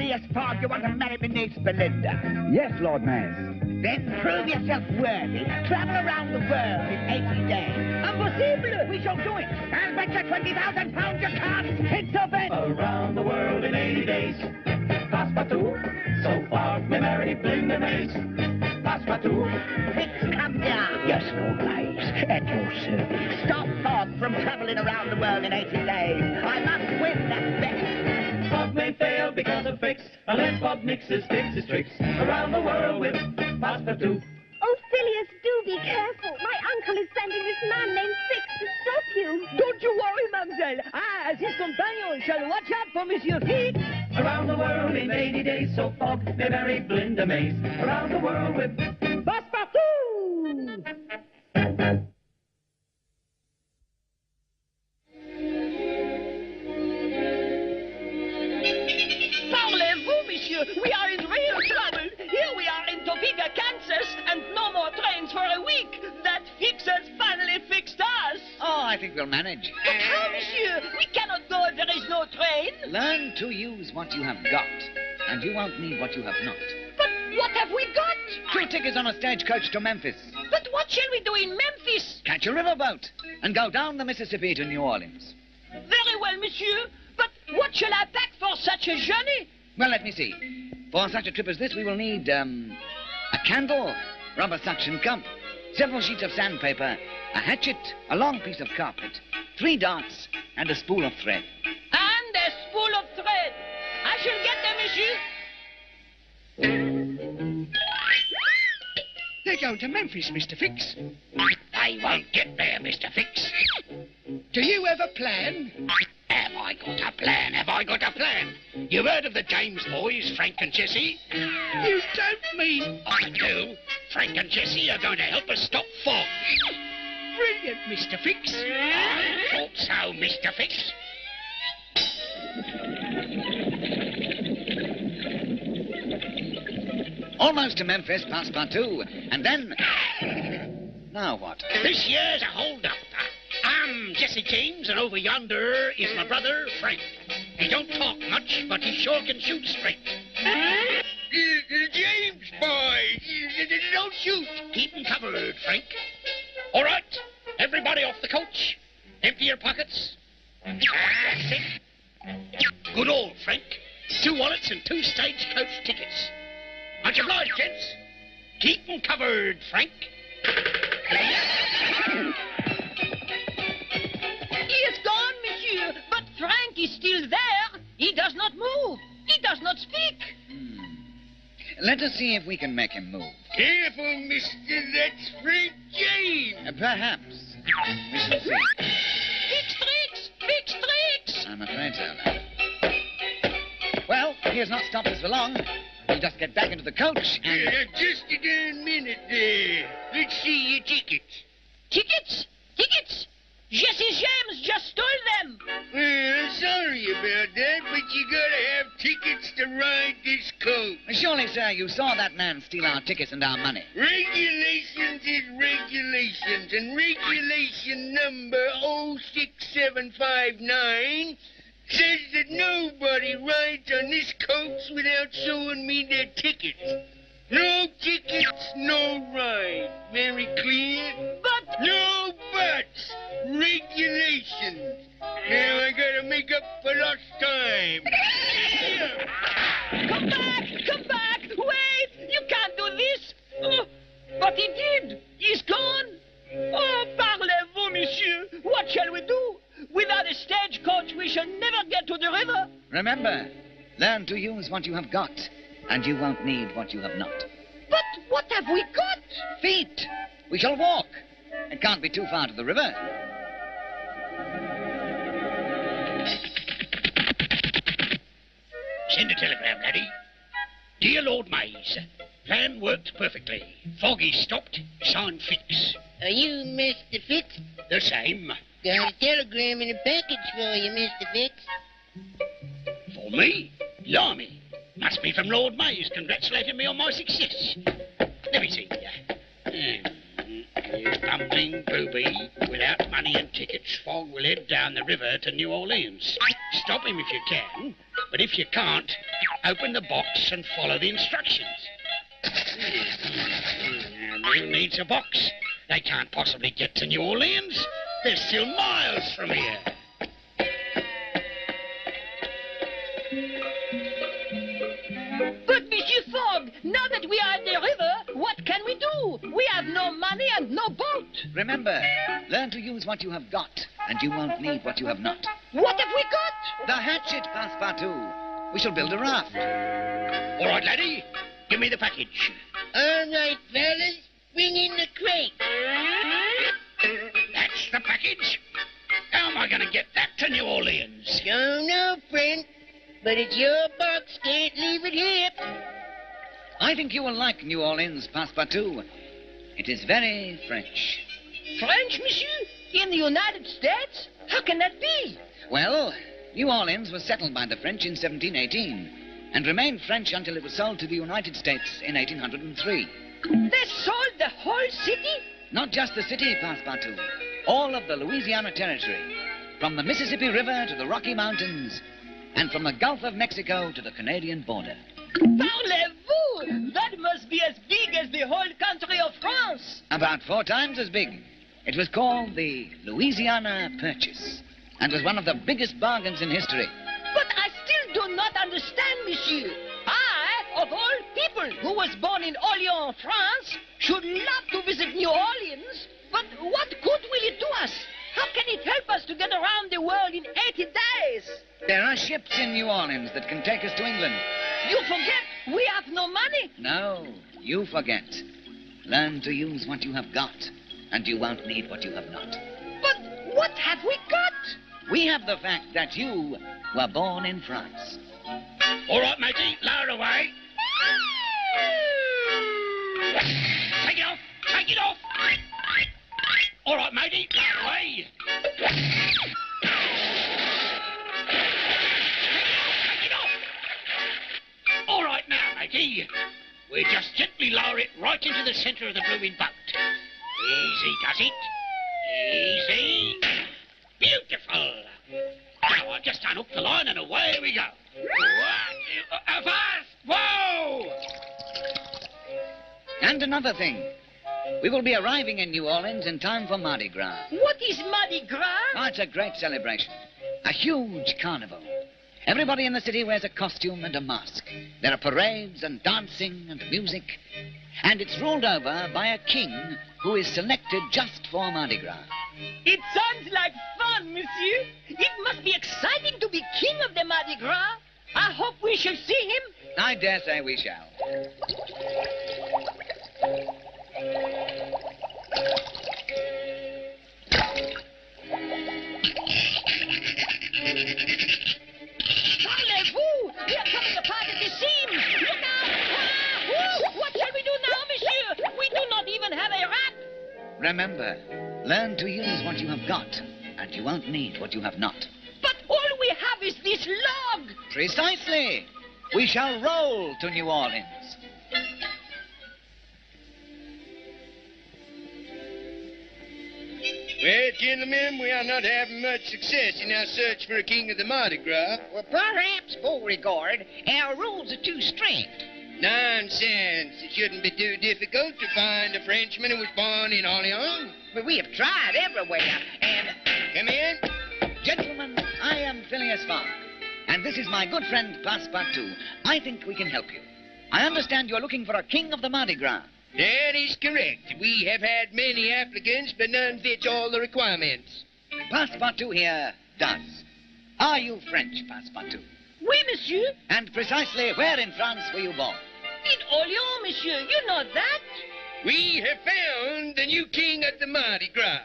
Phileas Fogg, you want to marry my niece Belinda? Yes, Lord Maze. Then prove yourself worthy. Travel around the world in 80 days. Impossible! We shall do it. I'll bet you £20,000 you can't. It's a bet. Around the world in 80 days. Passepartout. So Fogg may marry Belinda Maze. Passepartout. KidzKingdom. Yes, Lord Maze. At your service. Stop Fogg from traveling around the world in 80 days. I must win that bet. Fogg may fail because of fix, unless Fogg mixes his tricks around the world with Passepartout. Oh, Phileas, do be careful. My uncle is sending this man named Fix to stop you. Don't you worry, mademoiselle. I, as his companion, shall watch out for Monsieur Fix. Around the world in 80 days, so Fogg may marry Belinda Maze. Around the world with Passepartout! Parlez-vous, monsieur? We are in real trouble. Here we are in Topeka, Kansas, and no more trains for a week. That Fix has finally fixed us. Oh, I think we'll manage. But how, monsieur? We cannot go if there is no train. Learn to use what you have got, and you won't need what you have not. But what have we got? 2 tickets on a stagecoach to Memphis. But what shall we do in Memphis? Catch a riverboat and go down the Mississippi to New Orleans. Very well, monsieur. But what shall I pack for such a journey? Well, let me see. For such a trip as this, we will need, a candle, rubber suction cup, several sheets of sandpaper, a hatchet, a long piece of carpet, 3 darts, and a spool of thread. And a spool of thread. I shall get them, monsieur. They're going to Memphis, Mr. Fix. They won't get there, Mr. Fix. Do you have a plan? Have I got a plan? Have I got a plan? You've heard of the James boys, Frank and Jesse? You don't mean... I do. Frank and Jesse are going to help us stop Fogg. Brilliant, Mr. Fix. I thought so, Mr. Fix. Almost to Memphis, Passepartout, and then... Now what? This year's a hold-up. I'm Jesse James, and over yonder is my brother, Frank. He don't talk much, but he sure can shoot straight. James, boy, don't shoot. Keep 'em covered, Frank. All right, everybody off the coach. Empty your pockets. That's it. Good old Frank. 2 wallets and 2 stagecoach tickets. Much obliged, gents. Keep 'em covered, Frank. He is gone, monsieur. But Frank is still there. He does not move. He does not speak. Let us see if we can make him move. Careful, mister, that's Frank James. Perhaps. We shall see. Fix tricks! Fix tricks! I'm afraid so. Well, he has not stopped us for long. We'll just get back into the coach and... Just a darn minute there. Let's see your tickets. Tickets? Tickets? Jesse James just stole them. Well, sorry about that, but you gotta have tickets to ride this coach. Surely, sir, you saw that man steal our tickets and our money. Regulations is regulations, and regulation number 06759 says that nobody rides on this coach without showing me their tickets. No tickets, no ride. Very clear? But... No buts. Regulations. Now I gotta make up for lost time. Come back! Come back! Wait! You can't do this! Oh, but he did! He's gone! Oh, parlez-vous, monsieur! What shall we do? Without a stagecoach, we shall never get to the river. Remember, learn to use what you have got, and you won't need what you have not. But what have we got? Feet! We shall walk. It can't be too far to the river. Send a telegram, laddie. Dear Lord Maze, plan worked perfectly. Foggy stopped, signed Fix. Are you Mr. Fix? The same. Got a telegram in a package for you, Mr. Fix. For me? Blimey. Must be from Lord Maze congratulating me on my success. Let me see. Bumbling booby. Without money and tickets, Fogg will head down the river to New Orleans. Stop him if you can, but if you can't, open the box and follow the instructions. Who needs a box? They can't possibly get to New Orleans. They're still miles from here. But, Monsieur Fogg, now that we are at the river, what can we do? We have no money and no boat. Remember, learn to use what you have got, and you won't need what you have not. What have we got? The hatchet, Passepartout. We shall build a raft. All right, laddie. Give me the package. All right, fellas. Bring in the crate. That's the package. How am I going to get that to New Orleans? Don't know, friend. But it's your box. Can't leave it here. I think you will like New Orleans, Passepartout. It is very French. French, monsieur? In the United States? How can that be? Well, New Orleans was settled by the French in 1718 and remained French until it was sold to the United States in 1803. They sold the whole city? Not just the city, Passepartout. All of the Louisiana Territory. From the Mississippi River to the Rocky Mountains, and from the Gulf of Mexico to the Canadian border. Parlez-vous? That must be as big as the whole country of France. About 4 times as big. It was called the Louisiana Purchase, and was one of the biggest bargains in history. But I still do not understand, monsieur. I, of all people who was born in Orléans, France, should love to visit New Orleans. But what good will it do us? How can it help us to get around the world in 80 days? There are ships in New Orleans that can take us to England. You forget we have no money. No, you forget. Learn to use what you have got, and you won't need what you have not. But what have we got? We have the fact that you were born in France. All right, matey, lower away. Take it off! Take it off! All right, matey, lower away. Take it off! All right now, matey. We just gently lower it right into the centre of the blooming boat. Easy does it. Easy. Beautiful. Now I'll just unhook the line and away we go. Fast! Whoa! And another thing. We will be arriving in New Orleans in time for Mardi Gras. What is Mardi Gras? Oh, it's a great celebration. A huge carnival. Everybody in the city wears a costume and a mask. There are parades and dancing and music. And it's ruled over by a king who is selected just for Mardi Gras. It sounds like fun, monsieur. It must be exciting to be king of the Mardi Gras. I hope we shall see him. I dare say we shall. Parlez-vous! We are coming apart at the seams! Look out! Ah! Woo! What shall we do now, monsieur? We do not even have a wrap! Remember, learn to use what you have got, and you won't need what you have not. But all we have is this log! Precisely! We shall roll to New Orleans. Well, gentlemen, we are not having much success in our search for a king of the Mardi Gras. Well, perhaps, Beauregard, our rules are too strict. Nonsense. It shouldn't be too difficult to find a Frenchman who was born in Orleans. But we have tried everywhere, and... Come in. Gentlemen, I am Phileas Fogg, and this is my good friend Passepartout. I think we can help you. I understand you're looking for a king of the Mardi Gras. That is correct. We have had many applicants, but none fits all the requirements. Passepartout here does. Are you French, Passepartout? Oui, monsieur. And precisely where in France were you born? In Orléans, monsieur. You know that? We have found the new king of the Mardi Gras.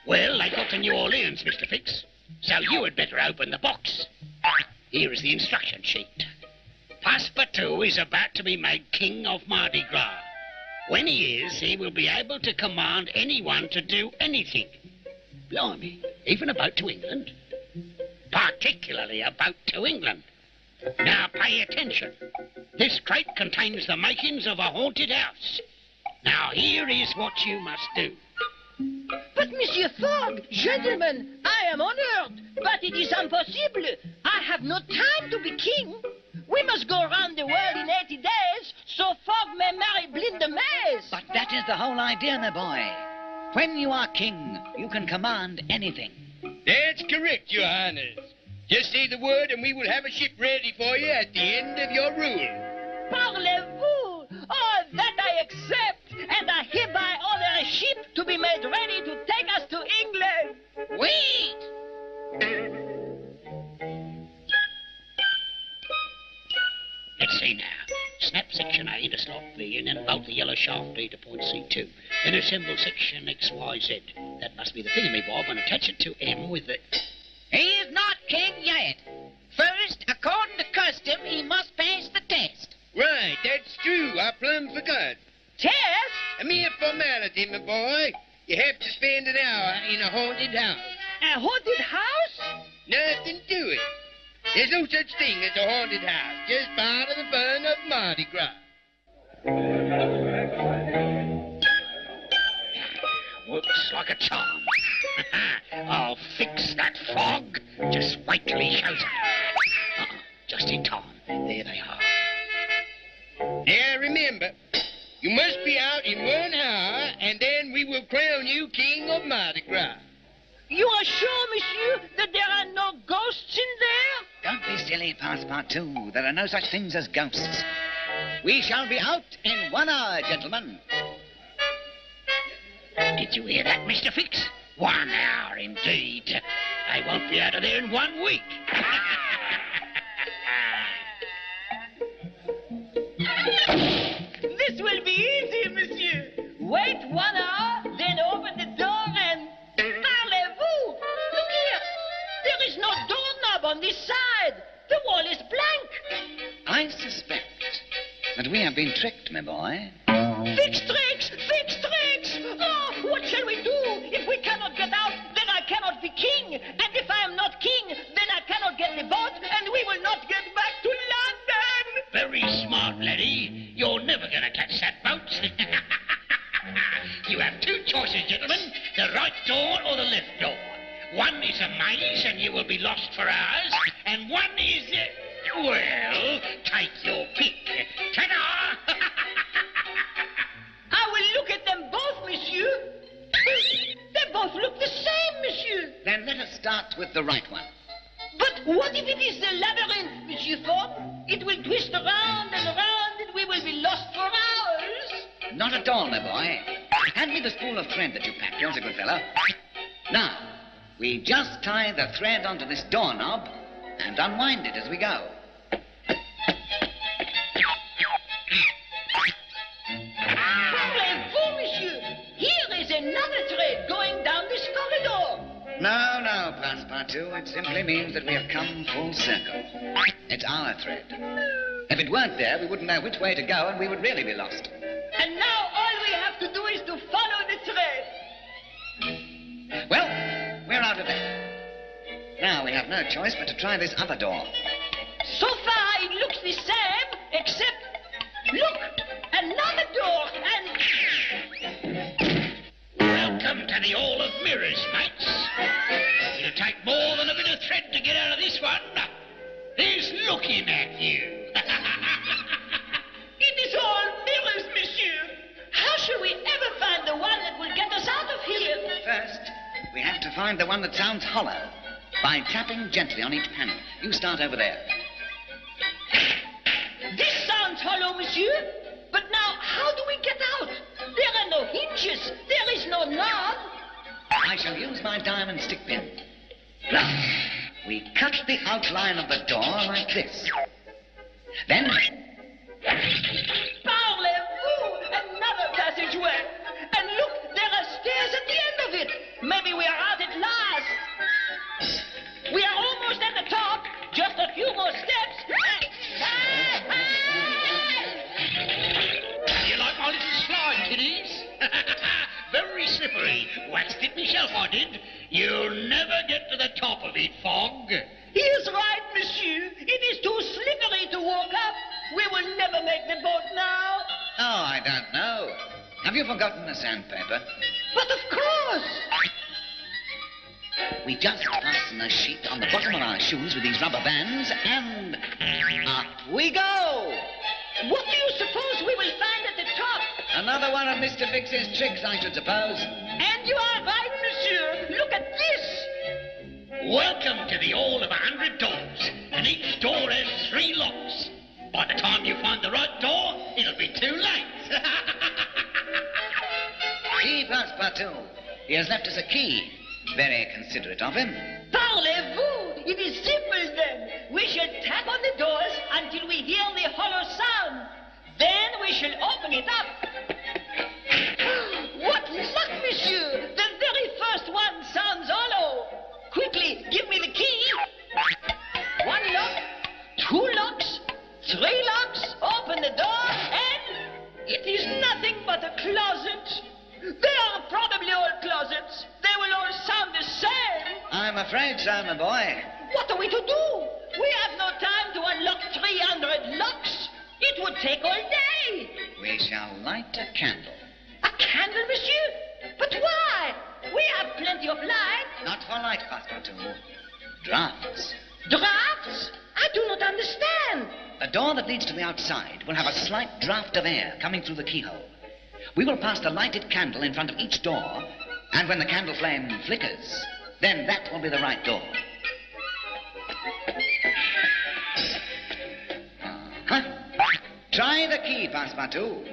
Well, they got to New Orleans, Mr. Fix. So you had better open the box. Here is the instruction sheet. Passepartout is about to be made king of Mardi Gras. When he is, he will be able to command anyone to do anything. Blimey, even a boat to England. Particularly a boat to England. Now pay attention. This crate contains the makings of a haunted house. Now here is what you must do. But, Monsieur Fogg, gentlemen, I am honored, but it is impossible. I have no time to be king. We must go around the world in 80 days, so Fogg may marry Belinda Maze. But that is the whole idea, my boy. When you are king, you can command anything. That's correct, Your Highness. Just say the word and we will have a ship ready for you at the end of your rule. Parlez-vous? Oh, that I accept, and I hereby order a ship to be made ready to take us to England. Wait! Let's see now. Snap section A to slot B, and then bolt the yellow shaft D to point C2. Then assemble section XYZ. That must be the thingamy-bob, and attach it to M with the... He is not king yet. First, according to custom, he must pass the test. Right, that's true. I plumb forgot. Test? A mere formality, my boy. You have to spend an hour in a haunted house. A haunted house? Nothing to it. There's no such thing as a haunted house. Just part of the fun of Mardi Gras. Looks like a charm. I'll fix that Fogg. Just wait till he shows up. Just in time. There they are. Now remember, you must be out in 1 hour, and then we will crown you King of Mardi Gras. You are sure, monsieur, that there are no ghosts in there? Don't be silly, Passepartout. There are no such things as ghosts. We shall be out in 1 hour, gentlemen. Did you hear that, Mr. Fix? 1 hour, indeed. They won't be out of there in 1 week. This will be easy, monsieur. Wait 1 hour, then open the door and... Parlez-vous! Look here. There is no doorknob on this side. The wall is blank. I suspect that we have been tricked, my boy. Fix tricks! Fix tricks! Oh, what shall we do? If we cannot get out, then I cannot be king. And if I am not king, then I cannot get the boat, and we will not get back to London. Very smart, laddie. You're never going to catch that boat. You have 2 choices, gentlemen. The right door or the left door. One is a maze, and you will be lost for hours. And one is... well, take your pick. Ta-da! I will look at them both, monsieur. They both look the same, monsieur. Then let us start with the right one. But what if it is the labyrinth, Monsieur Fogg? It will twist around and around, and we will be lost for hours. Not at all, my boy. Hand me the spool of thread that you packed. You're a good fellow. Now, we just tie the thread onto this doorknob and unwind it as we go. Parlez-vous, monsieur? Here is another thread going down this corridor. No, no, Passepartout. It simply means that we have come full circle. It's our thread. If it weren't there, we wouldn't know which way to go, and we would really be lost. And now all we have to do is to follow the thread. Well, we're out of there. Now we have no choice but to try this other door. So far, it looks the same, except... Look! Another door, and... Welcome to the Hall of Mirrors, mates. It'll take more than a bit of thread to get out of this one. Who's looking at you? It is all mirrors, monsieur. How shall we ever find the one that will get us out of here? First, we have to find the one that sounds hollow by tapping gently on each panel. You start over there. This sounds hollow, monsieur. But now, how do we get out? There are no hinges. There is no knob. I shall use my diamond stick pin. Now, we cut the outline of the door like this. Then... Parlez-vous! Another passageway. And look, there are stairs at the end of it. Maybe we are out at last. We are almost at the top. Just a few more steps. You like my little slide, kiddies? Very slippery. Waxed it myself, I did. You'll never get to the top of it, Fogg. He is right, monsieur. It is too slippery to walk up. We will never make the boat now. Oh, I don't know. Have you forgotten the sandpaper? But of course. we just fasten a sheet on the bottom of our shoes with these rubber bands, and up we go. What do you suppose we will find at the top? Another one of Mr. Fix's tricks, I should suppose. And you are right, monsieur. Look at this. Welcome to the Hall of 100 Doors, and each door has 3 locks. By the time you find the right door, it'll be too late. See, Passepartout. He has left us a key. Very considerate of him. Parlez-vous? It is simple then. We shall tap on the doors until we hear the hollow sound. Then we shall open it up. What luck, monsieur! The very first one sounds hollow. Quickly, give me the key. 1 lock, 2 locks, 3 locks. Open the door, and it is nothing but a closet. They are probably all closets. They will all sound the same. I'm afraid so, my boy. What are we to do? We have no time to unlock 300 locks. It would take all day. We shall light a candle. A candle, monsieur? But why? We have plenty of light. Not for light, Passepartout. Drafts. Drafts? I do not understand. A door that leads to the outside will have a slight draft of air coming through the keyhole. We will pass the lighted candle in front of each door, and when the candle flame flickers, then that will be the right door. Uh-huh. Try the key, Passepartout.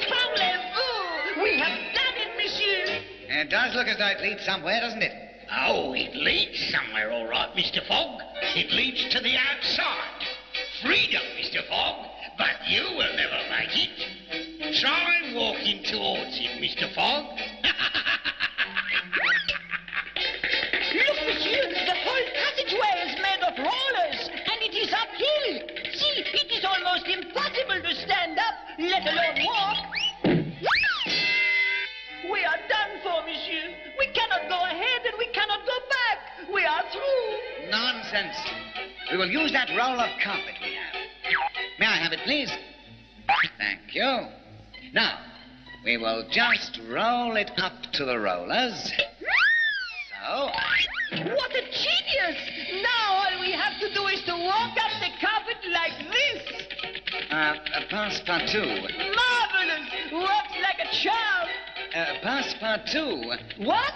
Parlez-vous? We have done it, monsieur. It does look as though it leads somewhere, doesn't it? Oh, it leads somewhere, all right, Mr. Fogg. It leads to the outside. Freedom, Mr. Fogg, but you will never make it. Try walking towards it, Mr. Fogg. Look, monsieur, the whole passageway is made of rollers, and it is uphill. See, it is almost impossible to stand up, let alone walk. We are done for, monsieur. We cannot go ahead and we cannot go back. We are through. Nonsense. We will use that roll of carpet we have. May I have it, please? Thank you. Now, we will just roll it up to the rollers. So. What a genius! Now all we have to do is to walk up the carpet like this. Passepartout. Marvelous! Works like a charm. Passepartout. What?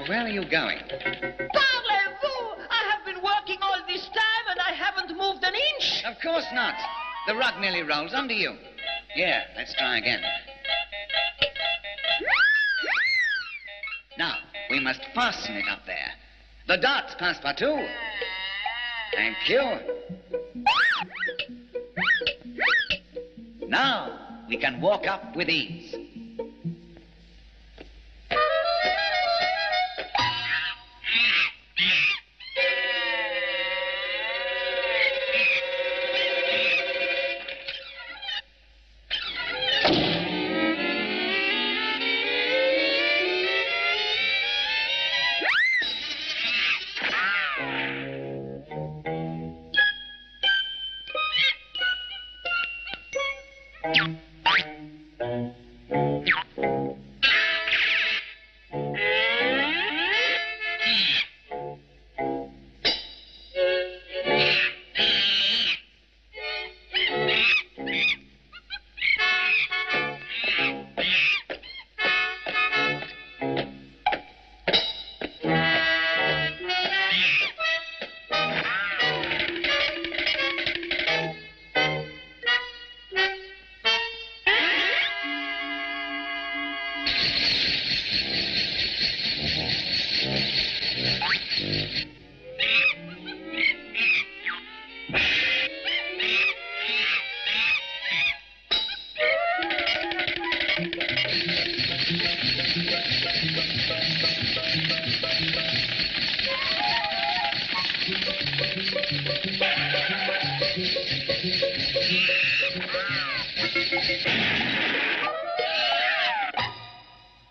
Where are you going? Parlez-vous? I have been working all this time and I haven't moved an inch. Of course not. The rug nearly rolls under you. Here, let's try again. Now, we must fasten it up there. The darts, Passepartout. Thank you. Now, we can walk up with ease.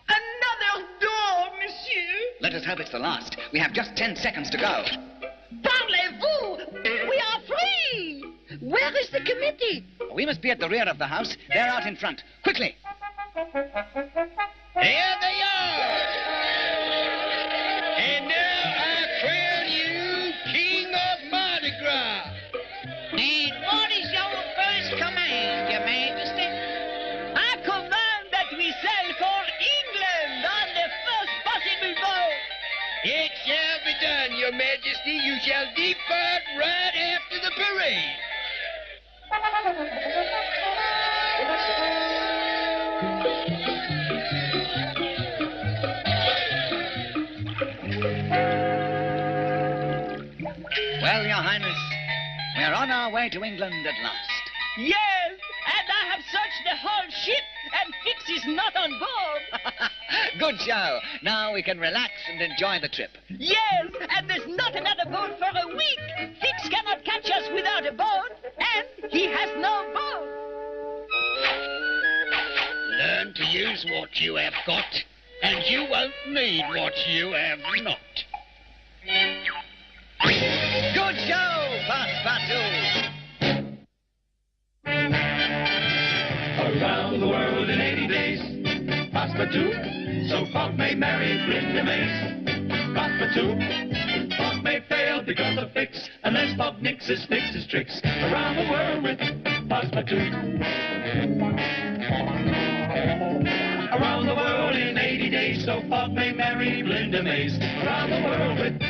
Another door, monsieur. Let us hope it's the last. We have just 10 seconds to go. Parlez-vous? We are free. Where is the committee? We must be at the rear of the house. They're out in front. Quickly. There they are. And now I crown you King of Mardi Gras. And what is your first command, Your Majesty? I command that we sail for England on the first possible boat. It shall be done, Your Majesty. You shall depart right after the parade. Well, Your Highness, we are on our way to England at last. Yes, and I have searched the whole ship, and Fix is not on board. Good show. Now we can relax and enjoy the trip. Yes, and there's not another boat for a week. Fix cannot catch us without a boat, and he has no boat. Learn to use what you have got, and you won't need what you have not. Good show, Passepartout. Around the world in 80 days. Passepartout, so Fogg may marry Belinda Maze. Passepartout, Fogg may fail because of Fix, unless Fogg nixes Fix's tricks. Around the world with Passepartout. Around the world in 80 days, so Fogg may marry Belinda Maze. Around the world with